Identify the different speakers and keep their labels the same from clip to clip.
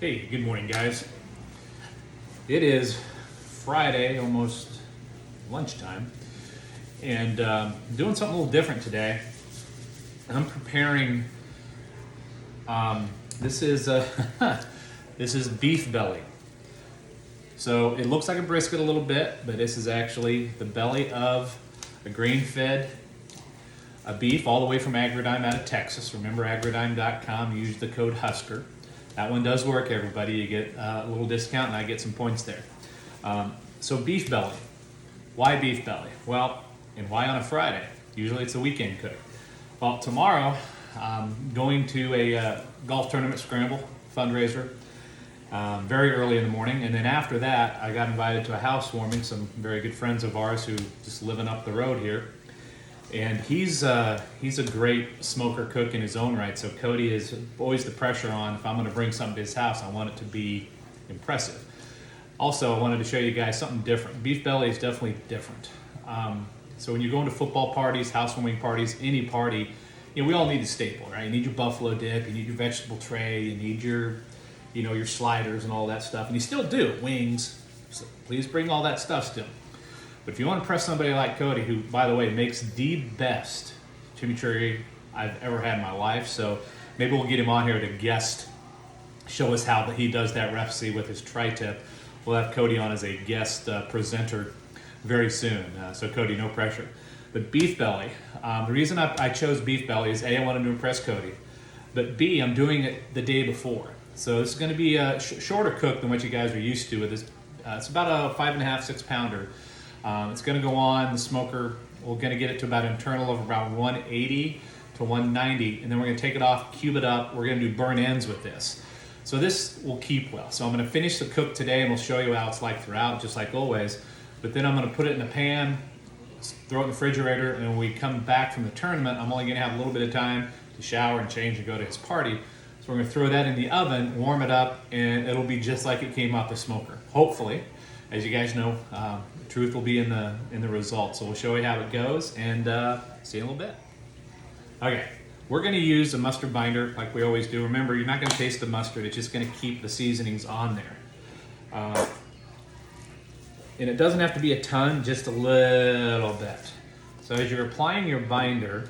Speaker 1: Hey, good morning, guys. It is Friday, almost lunchtime, and doing something a little different today. I'm preparing. This is this is beef belly. So it looks like a brisket a little bit, but this is actually the belly of a grain-fed beef, all the way from Agridime out of Texas. Remember agridime.com. Use the code Husker. That one does work, everybody. You get a little discount, and I get some points there. So beef belly. Why beef belly? Well, and why on a Friday? Usually it's a weekend cook. Well, tomorrow, I'm going to a golf tournament scramble fundraiser very early in the morning. And then after that, I got invited to a housewarming, some very good friends of ours who just living up the road here. And he's a great smoker cook in his own right. So Cody is always the pressure on. If I'm going to bring something to his house, I want it to be impressive. Also, I wanted to show you guys something different. Beef belly is definitely different. So when you're going to football parties, housewarming parties, any party, we all need a staple, right? You need your buffalo dip, you need your vegetable tray, you need your, your sliders and all that stuff. And you still do, wings. So please bring all that stuff still. But if you want to impress somebody like Cody, who, by the way, makes the best chimichurri I've ever had in my life, so maybe we'll get him on here to guest, show us how he does that recipe with his tri-tip. We'll have Cody on as a guest presenter very soon. So Cody, no pressure. But beef belly, the reason I chose beef belly is A, I wanted to impress Cody, but B, I'm doing it the day before. So this is going to be a shorter cook than what you guys are used to with this. It's about a 5.5, 6 pounder. It's going to go on the smoker. We're going to get it to about an internal of around 180 to 190, and then we're going to take it off, cube it up. We're going to do burn ends with this. So this will keep well. So I'm going to finish the cook today, and we'll show you how it's like throughout, just like always. But then I'm going to put it in a pan, throw it in the refrigerator, and when we come back from the tournament, I'm only going to have a little bit of time to shower and change and go to his party. So we're going to throw that in the oven, warm it up, and it'll be just like it came out the smoker. Hopefully, as you guys know, truth will be in the results. So we'll show you how it goes, and see you in a little bit. Okay, we're going to use a mustard binder like we always do. Remember, you're not going to taste the mustard. It's just going to keep the seasonings on there. And it doesn't have to be a ton, just a little bit. So as you're applying your binder,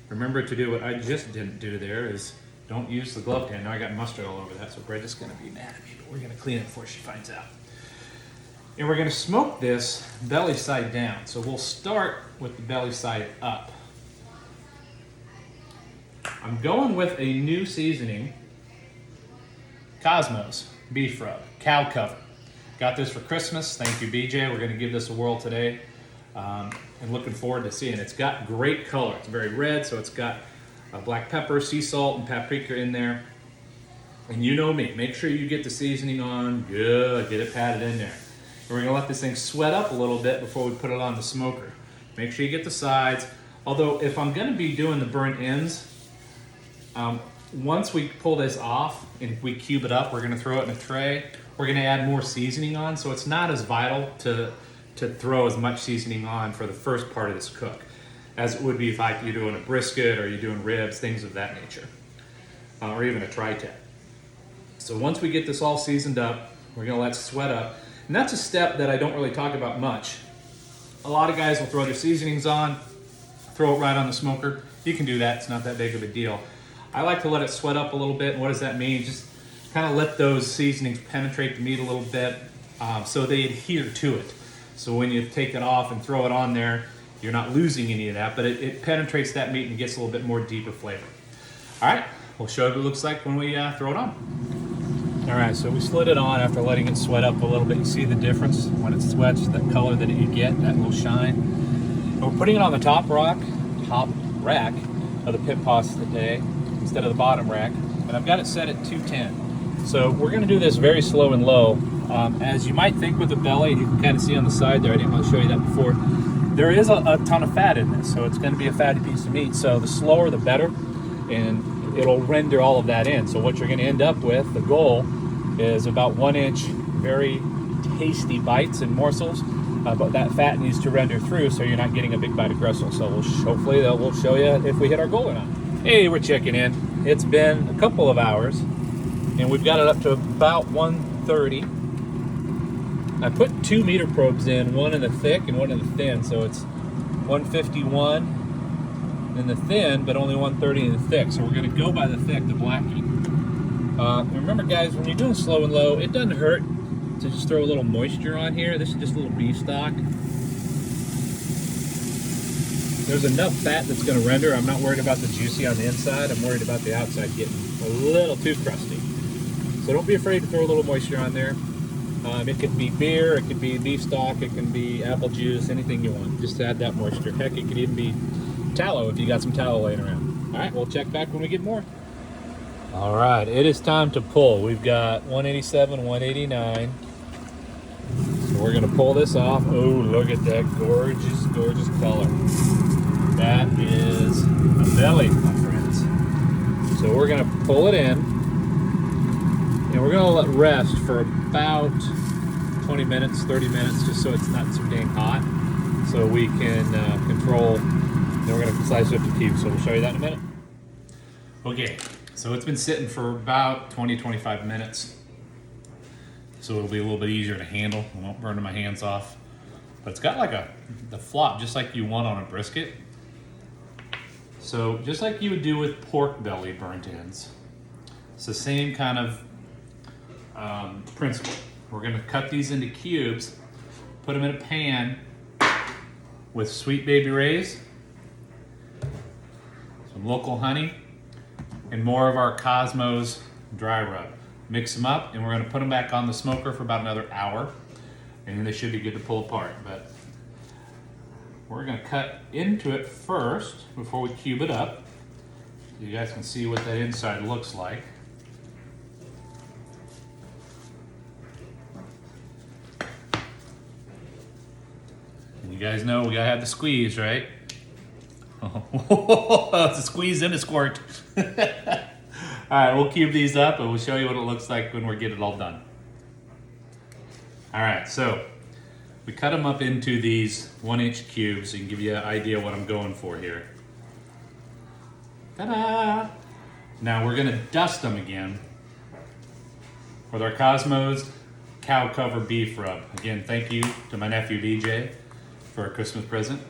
Speaker 1: remember to do what I just didn't do there is don't use the glove hand. Now I got mustard all over that, so Brenda's going to be mad at me, but we're going to clean it before she finds out. And we're going to smoke this belly side down. So we'll start with the belly side up. I'm going with a new seasoning, Cosmos beef rub, cow cover. Got this for Christmas. Thank you, BJ. We're going to give this a whirl today. And looking forward to seeing it. It's got great color. It's very red, so it's got black pepper, sea salt, and paprika in there. And you know me. Make sure you get the seasoning on good. Get it patted in there. We're going to let this thing sweat up a little bit before we put it on the smoker. Make sure you get the sides. Although, if I'm going to be doing the burnt ends, once we pull this off and we cube it up, we're going to throw it in a tray. We're going to add more seasoning on, so it's not as vital to throw as much seasoning on for the first part of this cook as it would be if you're doing a brisket or you're doing ribs, things of that nature, or even a tri-tip. So once we get this all seasoned up, we're going to let it sweat up. And that's a step that I don't really talk about much. A lot of guys will throw their seasonings on, throw it right on the smoker. You can do that. It's not that big of a deal. I like to let it sweat up a little bit. And what does that mean? Just kind of let those seasonings penetrate the meat a little bit so they adhere to it. So when you take it off and throw it on there, you're not losing any of that, but it penetrates that meat and gets a little bit more deeper flavor. All right, we'll show you what it looks like when we throw it on. All right, so we slid it on after letting it sweat up a little bit. You see the difference when it sweats, the color that you get, that little shine. And we're putting it on the top rack of the pit pots today instead of the bottom rack, and I've got it set at 210. So we're going to do this very slow and low. As you might think with the belly, and you can kind of see on the side there, I didn't want to show you that before, there is a ton of fat in this, so it's going to be a fatty piece of meat. So the slower the better, and it'll render all of that in. So what you're going to end up with, the goal, is about 1 inch very tasty bites and morsels, but that fat needs to render through so you're not getting a big bite of gristle. So hopefully we'll show you if we hit our goal or not. Hey, we're checking in. It's been a couple of hours And we've got it up to about 130. I put 2 meter probes in, one in the thick and one in the thin, so it's 151 in the thin, but only 130 in the thick. So we're gonna go by the thick, the Blackie. Remember guys, when you're doing slow and low, it doesn't hurt to just throw a little moisture on here. This is just a little beef stock. There's enough fat that's gonna render. I'm not worried about the juicy on the inside. I'm worried about the outside getting a little too crusty. So don't be afraid to throw a little moisture on there. It could be beer, it could be beef stock, it can be apple juice, anything you want. Just add that moisture. Heck, it could even be tallow if you got some tallow laying around. All right, we'll check back when we get more. All right, it is time to pull. We've got 187, 189. So we're gonna pull this off. Oh, look at that gorgeous, gorgeous color. That is a belly, my friends. So we're gonna pull it in. And we're gonna let rest for about 20 minutes, 30 minutes, just so it's not so dang hot. So we can control, then we're gonna slice it up to cubes. So we'll show you that in a minute. Okay, so it's been sitting for about 20, 25 minutes. So it'll be a little bit easier to handle. I won't burn my hands off. But it's got like the flop, just like you want on a brisket. So just like you would do with pork belly burnt ends, it's the same kind of principle. We're gonna cut these into cubes, put them in a pan with Sweet Baby Ray's, some local honey, and more of our Cosmos dry rub. Mix them up, and we're gonna put them back on the smoker for about another hour, and then they should be good to pull apart. But we're gonna cut into it first before we cube it up. You guys can see what that inside looks like. You guys know we gotta have the squeeze, right? Oh, it's a squeeze and a squirt. All right, we'll cube these up and we'll show you what it looks like when we get it all done. All right, so we cut them up into these 1-inch cubes so you can give you an idea what I'm going for here. Ta-da! Now we're gonna dust them again with our Cosmos cow cover beef rub. Again, thank you to my nephew DJ for a Christmas present.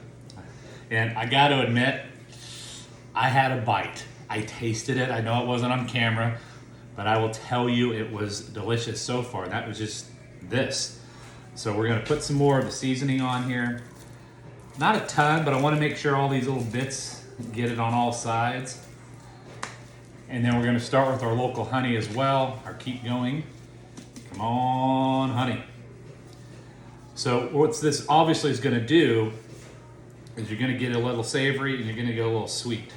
Speaker 1: And I got to admit, I had a bite. I tasted it. I know it wasn't on camera, but I will tell you it was delicious so far. That was just this. So we're gonna put some more of the seasoning on here. Not a ton, but I wanna make sure all these little bits get it on all sides. And then we're gonna start with our local honey as well, our Keep Going. Come on, honey. So what this obviously is gonna do is you're gonna get a little savory and you're gonna get a little sweet.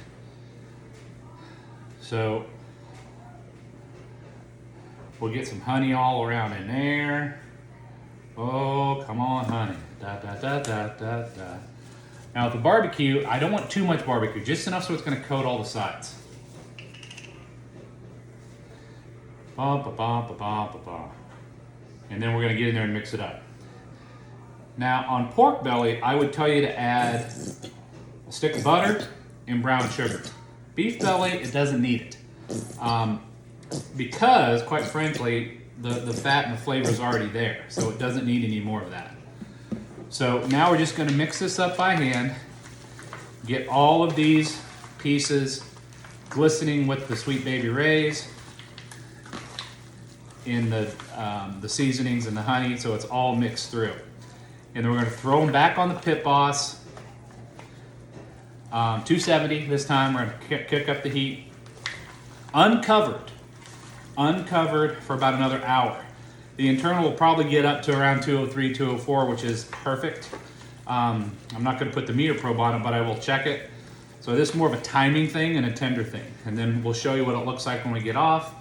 Speaker 1: So we'll get some honey all around in there. Oh, come on, honey. Da, da, da, da, da, da. Now with the barbecue, I don't want too much barbecue, just enough so it's gonna coat all the sides. Ba, ba, ba, ba, ba, ba, ba. And then we're gonna get in there and mix it up. Now on pork belly, I would tell you to add a stick of butter and brown sugar. Beef belly, it doesn't need it. Because, quite frankly, the fat and the flavor is already there, so it doesn't need any more of that. So now we're just gonna mix this up by hand, get all of these pieces glistening with the Sweet Baby Ray's in the seasonings and the honey, so it's all mixed through. And then we're gonna throw them back on the Pit Boss. 270 this time. We're gonna kick up the heat. Uncovered for about another hour. The internal will probably get up to around 203, 204, which is perfect. I'm not gonna put the meter probe on it, but I will check it. So this is more of a timing thing and a tender thing. And then we'll show you what it looks like when we get off.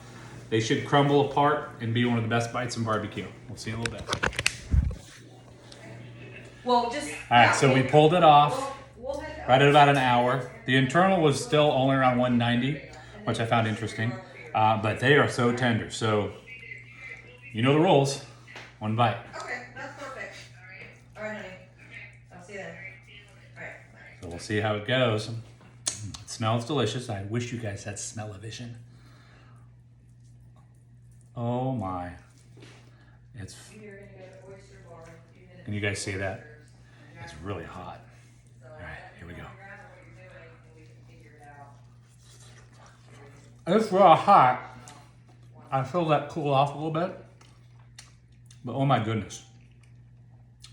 Speaker 1: They should crumble apart and be one of the best bites in barbecue. We'll see you in a little bit.
Speaker 2: Well, just.
Speaker 1: All right, so we pulled it off right at about an hour. The internal was still only around 190, which I found interesting. But they are so tender. So you know the rules. One bite.
Speaker 2: Okay, that's perfect. All right, honey. I'll see you then. All right.
Speaker 1: So we'll see how it goes. It smells delicious. I wish you guys had smell-o-vision.
Speaker 3: Oh my. It's,
Speaker 2: You're gonna go to Oyster Bar in a few minutes.
Speaker 3: can you guys see that? It's really hot.
Speaker 2: So,
Speaker 3: All right, here we go.
Speaker 2: grab what you're doing and we can figure it out.
Speaker 3: It's real hot. I feel that cool off a little bit. But oh my goodness.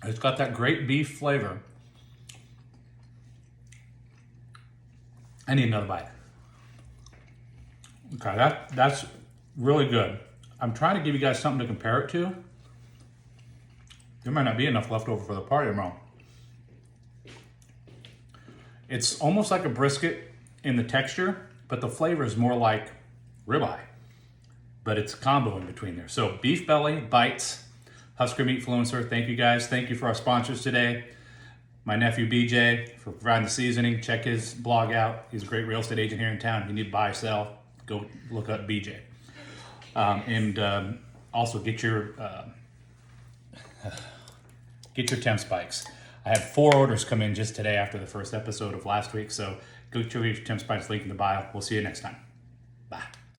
Speaker 3: It's got that great beef flavor. I need another bite. Okay, that's really good. I'm trying to give you guys something to compare it to. There might not be enough left over for the party tomorrow. It's almost like a brisket in the texture, but the flavor is more like ribeye. But it's a combo in between there. So Beef Belly Bites, Husker Meat Fluencer. Thank you guys. Thank you for our sponsors today. My nephew BJ for providing the seasoning. Check his blog out. He's a great real estate agent here in town. If you need to buy or sell, go look up BJ. And also get your temp spikes. I had 4 orders come in just today after the first episode of last week. So go to your temp spikes link in the bio. We'll see you next time.